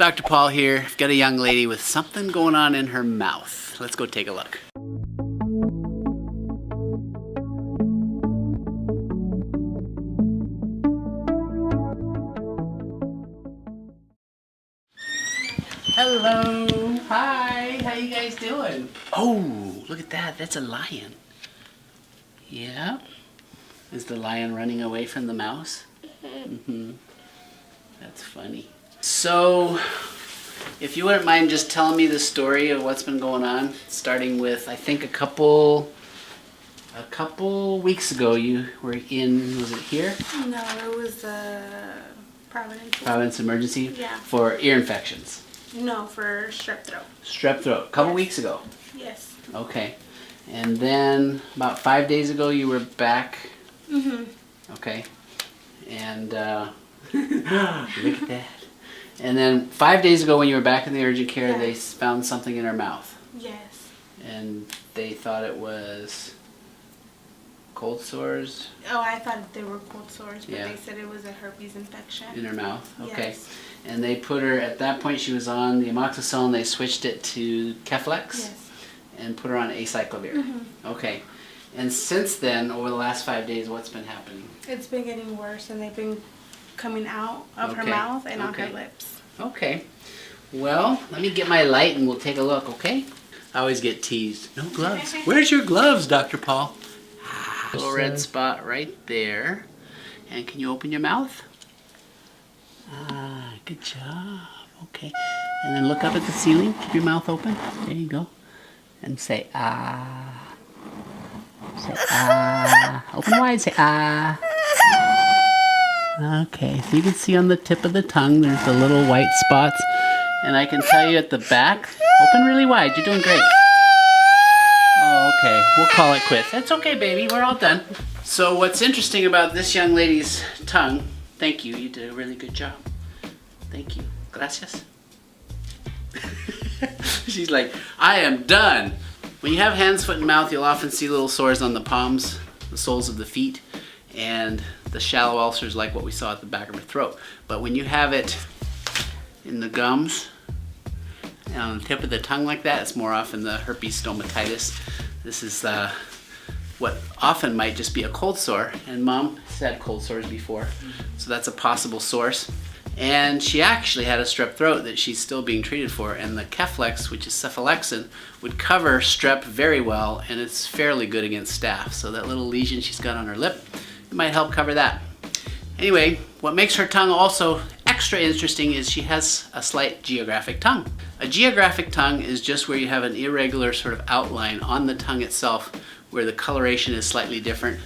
Dr. Paul here. I've got a young lady with something going on in her mouth. Let's go take a look. Hello. Hi. How you guys doing? Oh, look at that. That's a lion. Yeah. Is the lion running away from the mouse? Mm-hmm. That's funny. So, if you wouldn't mind just telling me the story of what's been going on, starting with, I think a couple weeks ago you were in, was it here? No, it was Providence. Providence Emergency? Yeah. For ear infections? No, for strep throat. Strep throat. A couple weeks ago? Yes. Okay. And then about 5 days ago you were back? Mm-hmm. Okay. And look at that. And then 5 days ago when you were back in the urgent care, they found something in her mouth. Yes. And they thought it was cold sores? Oh, I thought they were cold sores, but Yeah. they said it was a herpes infection. In her mouth? Okay. Yes. And they put her, at that point she was on the amoxicillin, they switched it to Keflex? Yes. And put her on acyclovir? Mm-hmm. Okay. And since then, over the last 5 days, what's been happening? It's been getting worse, and they've been coming out of her mouth and on her lips. Okay. Well, let me get my light and we'll take a look, okay? I always get teased. No gloves. Where's your gloves, Dr. Paul? Little red spot right there. And can you open your mouth? Ah, good job. Okay. And then look up at the ceiling. Keep your mouth open. There you go. And say, ah. Say, ah. Open wide. Say, ah. Okay. So you can see on the tip of the tongue, there's the little white spots. And I can tell you at the back, open really wide. You're doing great. Oh, okay. We'll call it quits. That's okay, baby. We're all done. So what's interesting about this young lady's tongue, thank you. You did a really good job. Thank you. Gracias. She's like, I am done. When you have hands, foot, and mouth, you'll often see little sores on the palms, the soles of the feet, and the shallow ulcers like what we saw at the back of her throat. But when you have it in the gums and on the tip of the tongue like that, it's more often the herpes stomatitis. This is what often might just be a cold sore, and Mom has had cold sores before, so that's a possible source. And she actually had a strep throat that she's still being treated for, and the Keflex, which is cephalexin, would cover strep very well, and it's fairly good against staph. So that little lesion she's got on her lip, it might help cover that. Anyway, what makes her tongue also extra interesting is she has a slight geographic tongue. A geographic tongue is just where you have an irregular sort of outline on the tongue itself where the coloration is slightly different.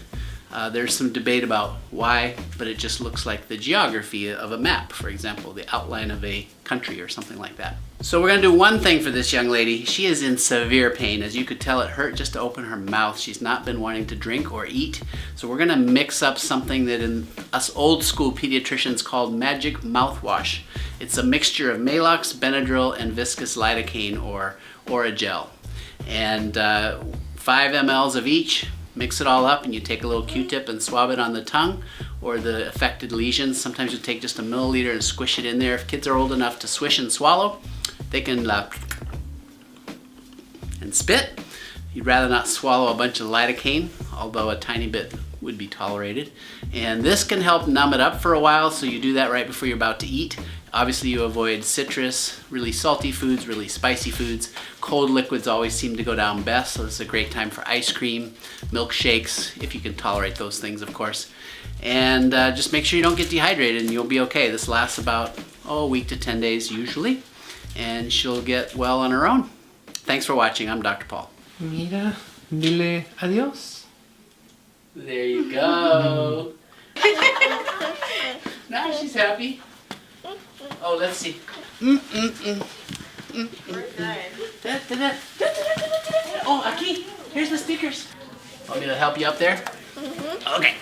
There's some debate about why, but it just looks like the geography of a map, for example, the outline of a country or something like that. So we're gonna do one thing for this young lady. She is in severe pain. As you could tell, it hurt just to open her mouth. She's not been wanting to drink or eat. So we're gonna mix up something that in us old school pediatricians called magic mouthwash. It's a mixture of Maalox, Benadryl, and viscous lidocaine or Oragel. And 5 mLs of each. Mix it all up and you take a little Q-tip and swab it on the tongue or the affected lesions. Sometimes you take just a milliliter and squish it in there. If kids are old enough to swish and swallow, they can and spit. You'd rather not swallow a bunch of lidocaine, although a tiny bit would be tolerated. And this can help numb it up for a while, so you do that right before you're about to eat. Obviously you avoid citrus, really salty foods, really spicy foods. Cold liquids always seem to go down best, so this is a great time for ice cream, milkshakes, if you can tolerate those things, of course. And just make sure you don't get dehydrated and you'll be okay. This lasts about a week to 10 days usually, and she'll get well on her own. Thanks for watching. I'm Dr. Paul. Mira, dile adios. There you go. Now she's happy. Oh, let's see. We're good. Oh, aquí. Here's the stickers. Want me to help you up there? Okay.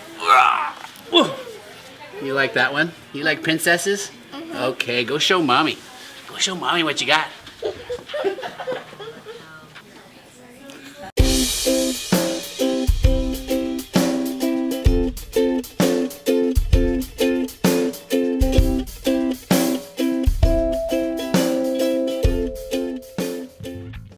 You like that one? You like princesses? Okay, go show mommy. Go show mommy what you got.